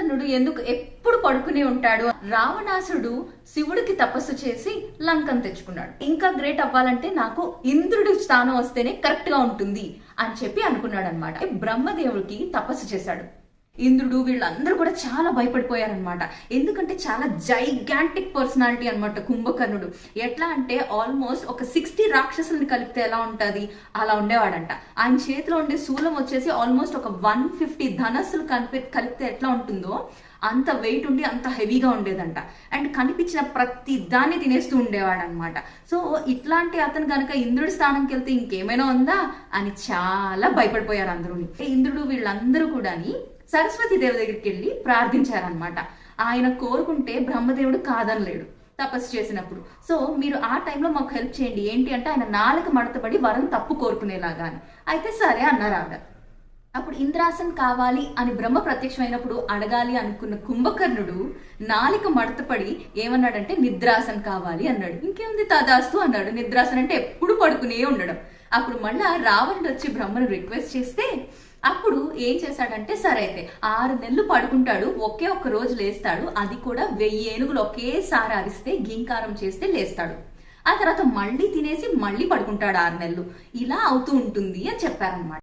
కుంభకర్ణుడు ఎందుకు ఎప్పుడు పడుకునే ఉంటాడు? రావణాసుడు శివుడికి తపస్సు చేసి లంకను తెచ్చుకున్నాడు. ఇంకా గ్రేట్ అవ్వాలంటే నాకు ఇంద్రుడి స్థానం వస్తేనే కరెక్ట్ గా ఉంటుంది అని చెప్పి అనుకున్నాడు అనమాట. బ్రహ్మదేవుడికి తపస్సు చేశాడు. ఇంద్రుడు వీళ్ళందరూ కూడా చాలా భయపడిపోయారనమాట. ఎందుకంటే చాలా జైగాంటిక్ పర్సనాలిటీ అనమాట కుంభకర్ణుడు. ఎట్లా అంటే ఆల్మోస్ట్ ఒక 60 రాక్షసుల్ని కలిపితే ఎలా ఉంటది అలా ఉండేవాడంట. ఆయన చేతిలో ఉండే శూలం వచ్చేసి ఆల్మోస్ట్ ఒక 150 ధనస్సులు కలిపితే ఎట్లా ఉంటుందో అంత వెయిట్ ఉండి అంత హెవీగా ఉండేదంట. అండ్ కనిపించిన ప్రతి దాన్ని తినేస్తూ ఉండేవాడు అనమాట. సో ఇట్లాంటి అతను కనుక ఇంద్రుడి స్థానంకి వెళ్తే ఇంకేమైనా ఉందా అని చాలా భయపడిపోయారు అందరూ. ఇంద్రుడు వీళ్ళందరూ కూడా సరస్వతి దేవి దగ్గరికి వెళ్ళి ప్రార్థించారనమాట. ఆయన కోరుకుంటే బ్రహ్మదేవుడు కాదనలేడు తపస్సు చేసినప్పుడు. సో మీరు ఆ టైంలో మాకు హెల్ప్ చేయండి. ఏంటి అంటే ఆయన నాలుక మడతపడి వరం తప్పు కోరుకునేలాగా అని. అయితే సరే అన్నారు ఆవిడ. అప్పుడు ఇంద్రాసన్ కావాలి అని బ్రహ్మ ప్రత్యక్షమైనప్పుడు అడగాలి అనుకున్న కుంభకర్ణుడు నాలిక మడతపడి ఏమన్నాడంటే నిద్రాసన్ కావాలి అన్నాడు. ఇంకేముంది తదాస్తు అన్నాడు. నిద్రాసన్ అంటే ఎప్పుడు పడుకునే ఉండడం. అప్పుడు మళ్ళా రావణుడు వచ్చి బ్రహ్మను రిక్వెస్ట్ చేస్తే అప్పుడు ఏం చేశాడంటే సరే అయితే 6 నెలలు పడుకుంటాడు, ఒకే ఒక్క రోజు లేస్తాడు, అది కూడా 1000 ఏనుగులు ఒకేసారి అరిస్తే గింకారం చేస్తే లేస్తాడు, ఆ తర్వాత మళ్ళీ తినేసి మళ్ళీ పడుకుంటాడు 6 నెలలు, ఇలా అవుతూ ఉంటుంది అని చెప్పారనమాట.